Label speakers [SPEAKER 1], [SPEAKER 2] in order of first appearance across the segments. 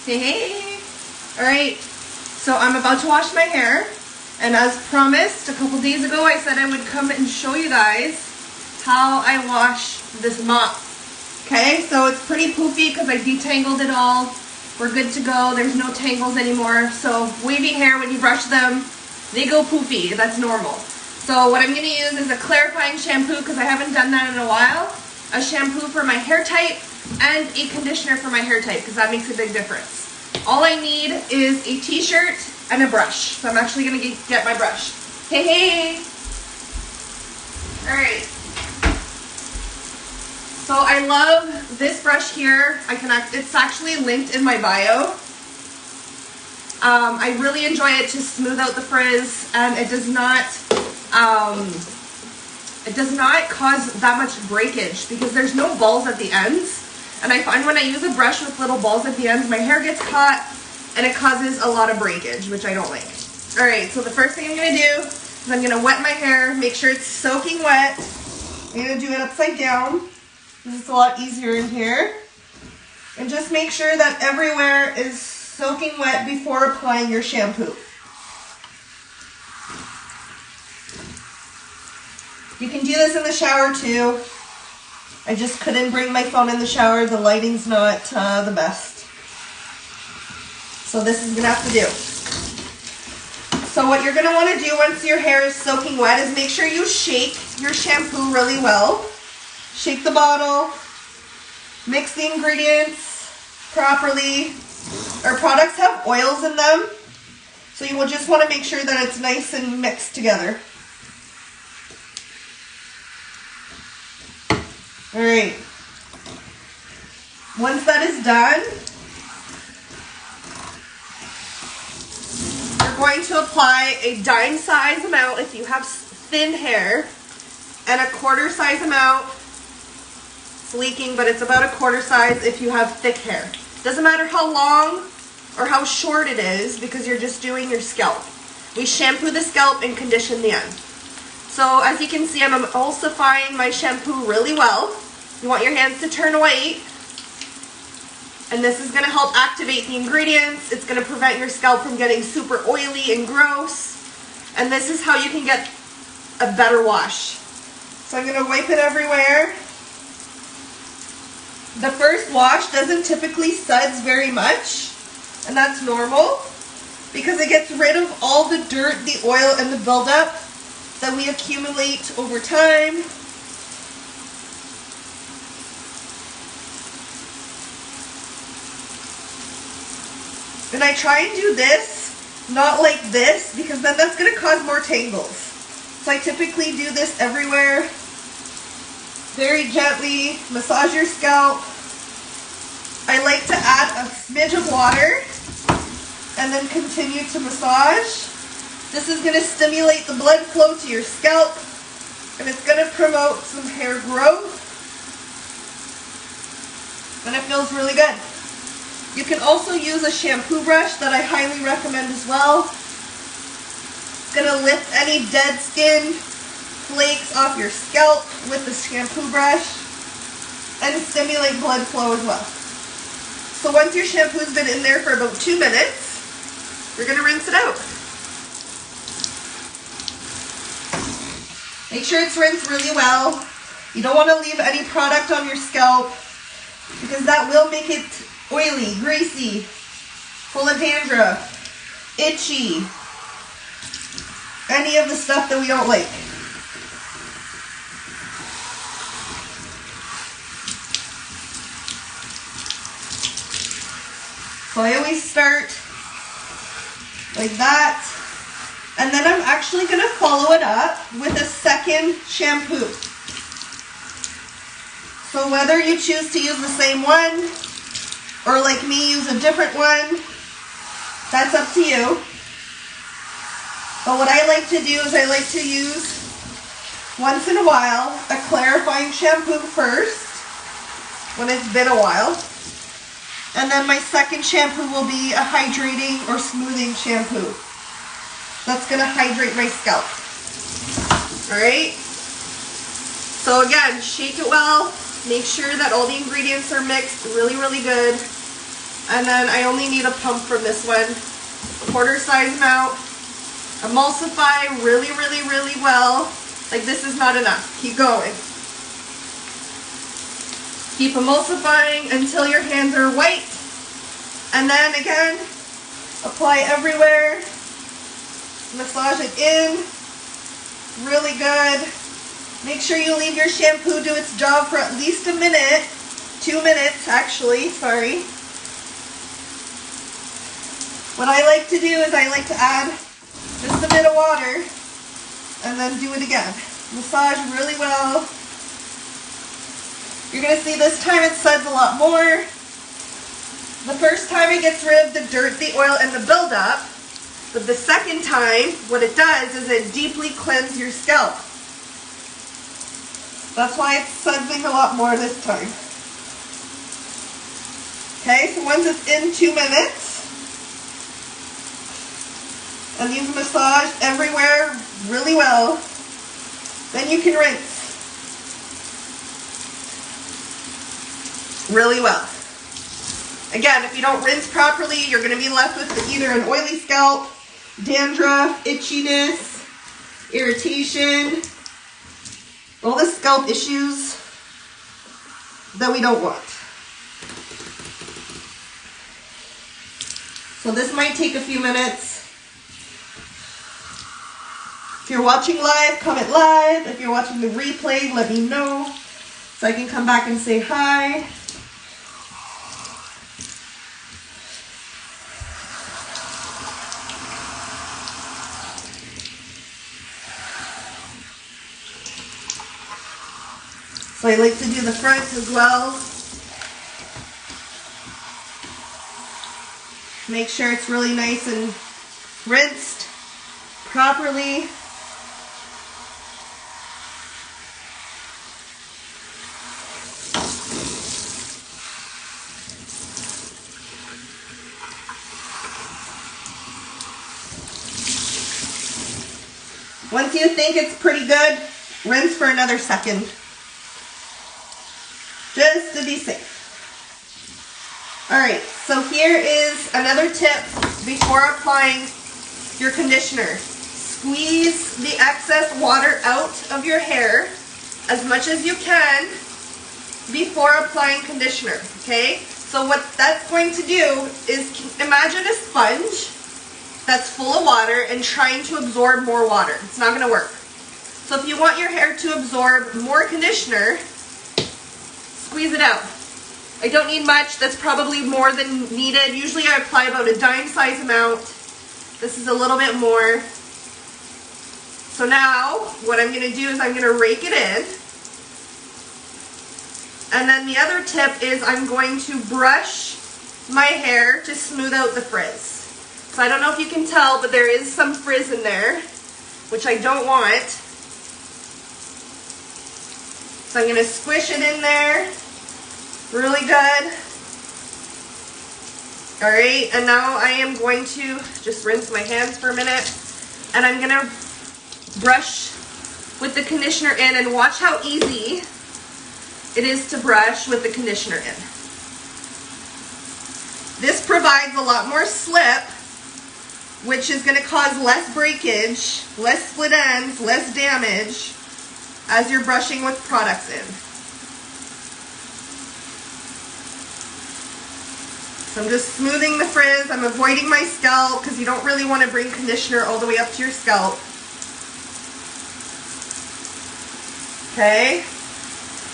[SPEAKER 1] Hey, hey. All right, so I'm about to wash my hair. And as promised, a couple days ago, I said I would come and show you guys how I wash this mop. Okay, so it's pretty poofy because I detangled it all. We're good to go. There's no tangles anymore. So wavy hair, when you brush them, they go poofy. That's normal. So what I'm going to use is a clarifying shampoo because I haven't done that in a while. A shampoo for my hair type and a conditioner for my hair type because that makes a big difference. All I need is a t-shirt and a brush. So I'm actually going to get my brush. Hey, hey! Alright. So I love this brush here. It's actually linked in my bio. I really enjoy it to smooth out the frizz, and it does not cause that much breakage because there's no balls at the ends. And I find when I use a brush with little balls at the ends, my hair gets caught and it causes a lot of breakage, which I don't like. All right, so the first thing I'm gonna do is I'm gonna wet my hair, make sure it's soaking wet. I'm gonna do it upside down. This is a lot easier in here. And just make sure that everywhere is soaking wet before applying your shampoo. You can do this in the shower too. I just couldn't bring my phone in the shower. The lighting's not the best. So this is gonna have to do. So what you're gonna wanna do once your hair is soaking wet is make sure you shake your shampoo really well. Shake the bottle, mix the ingredients properly. Our products have oils in them, so you will just wanna make sure that it's nice and mixed together. All right, once that is done, you're going to apply a dime size amount if you have thin hair, and a quarter size amount, it's leaking, but it's about a quarter size if you have thick hair. Doesn't matter how long or how short it is because you're just doing your scalp. We shampoo the scalp and condition the end. So as you can see, I'm emulsifying my shampoo really well. You want your hands to turn white. And this is going to help activate the ingredients. It's going to prevent your scalp from getting super oily and gross. And this is how you can get a better wash. So I'm going to wipe it everywhere. The first wash doesn't typically suds very much. And that's normal because it gets rid of all the dirt, the oil, and the buildup that we accumulate over time. And I try and do this, not like this, because then that's going to cause more tangles. So I typically do this everywhere. Very gently, massage your scalp. I like to add a smidge of water and then continue to massage. This is going to stimulate the blood flow to your scalp, and it's going to promote some hair growth, and it feels really good. You can also use a shampoo brush that I highly recommend as well. It's going to lift any dead skin, flakes off your scalp with the shampoo brush and stimulate blood flow as well. So once your shampoo's been in there for about 2 minutes, you're going to rinse it out. Make sure it's rinsed really well. You don't want to leave any product on your scalp because that will make it oily, greasy, full of dandruff, itchy, any of the stuff that we don't like. So I always start like that. And then I'm actually going to follow it up with a second shampoo. So whether you choose to use the same one or like me use a different one, that's up to you. But what I like to do is I like to use once in a while a clarifying shampoo first when it's been a while. And then my second shampoo will be a hydrating or smoothing shampoo. That's going to hydrate my scalp. Alright? So again, shake it well. Make sure that all the ingredients are mixed really, really good. And then I only need a pump from this one. Quarter size amount. Emulsify really, really, really well. Like this is not enough. Keep going. Keep emulsifying until your hands are white. And then again, apply everywhere. Massage it in. Really good. Make sure you leave your shampoo do its job for at least a minute. 2 minutes actually, sorry. What I like to do is I like to add just a bit of water and then do it again. Massage really well. You're going to see this time it suds a lot more. The first time it gets rid of the dirt, the oil, and the buildup. But the second time, what it does is it deeply cleanses your scalp. That's why it's sudsing a lot more this time. Okay, so once it's in 2 minutes, and you've massaged everywhere really well, then you can rinse really well. Again, if you don't rinse properly, you're going to be left with either an oily scalp, dandruff, itchiness, irritation, all the scalp issues that we don't want. So this might take a few minutes. If you're watching live, comment live. If you're watching the replay, let me know so I can come back and say hi. So I like to do the front as well. Make sure it's really nice and rinsed properly. Once you think it's pretty good, rinse for another second. Just to be safe. Alright, so here is another tip before applying your conditioner. Squeeze the excess water out of your hair as much as you can before applying conditioner, okay? So what that's going to do is, imagine a sponge that's full of water and trying to absorb more water. It's not going to work. So if you want your hair to absorb more conditioner, squeeze it out. I don't need much. That's probably more than needed. Usually I apply about a dime size amount. This is a little bit more. So now what I'm going to do is I'm going to rake it in. And then the other tip is I'm going to brush my hair to smooth out the frizz. So I don't know if you can tell, but there is some frizz in there, which I don't want. So I'm going to squish it in there. Really good. Alright, and now I am going to just rinse my hands for a minute. And I'm going to brush with the conditioner in, and watch how easy it is to brush with the conditioner in. This provides a lot more slip, which is going to cause less breakage, less split ends, less damage as you're brushing with products in. So I'm just smoothing the frizz. I'm avoiding my scalp because you don't really want to bring conditioner all the way up to your scalp. Okay.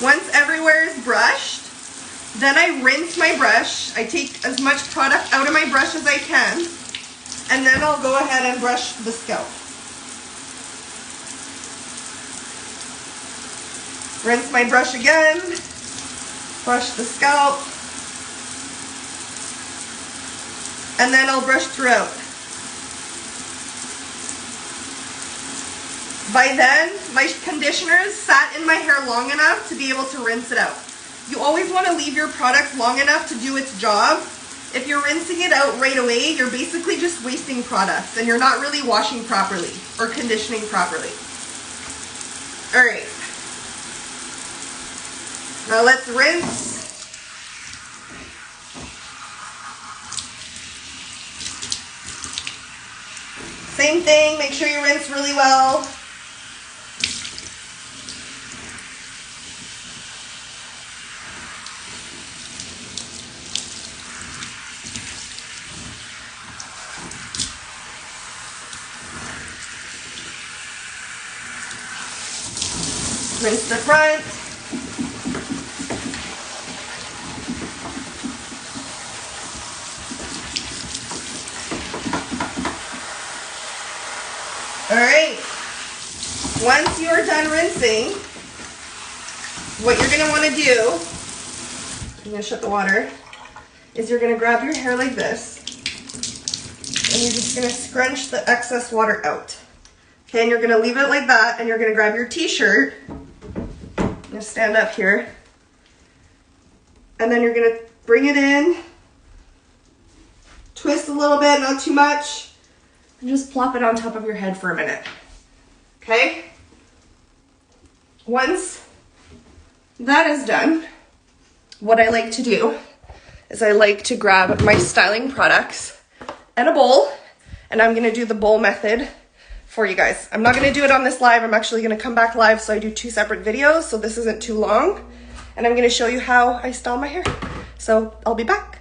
[SPEAKER 1] Once everywhere is brushed, then I rinse my brush. I take as much product out of my brush as I can, and then I'll go ahead and brush the scalp. Rinse my brush again, brush the scalp, and then I'll brush throughout. By then, my conditioner has sat in my hair long enough to be able to rinse it out. You always want to leave your product long enough to do its job. If you're rinsing it out right away, you're basically just wasting products and you're not really washing properly or conditioning properly. Alright. Now let's rinse. Same thing, make sure you rinse really well. Rinse the front. All right, once you are done rinsing, what you're gonna wanna do, I'm gonna shut the water, is you're gonna grab your hair like this, and you're just gonna scrunch the excess water out. Okay, and you're gonna leave it like that, and you're gonna grab your t-shirt, I'm gonna stand up here, and then you're gonna bring it in, twist a little bit, not too much, and just plop it on top of your head for a minute. Okay? Once that is done, what I like to do is I like to grab my styling products and a bowl, and I'm gonna do the bowl method for you guys. I'm not gonna do it on this live, I'm actually gonna come back live, so I do 2 separate videos, so this isn't too long, and I'm gonna show you how I style my hair. So I'll be back.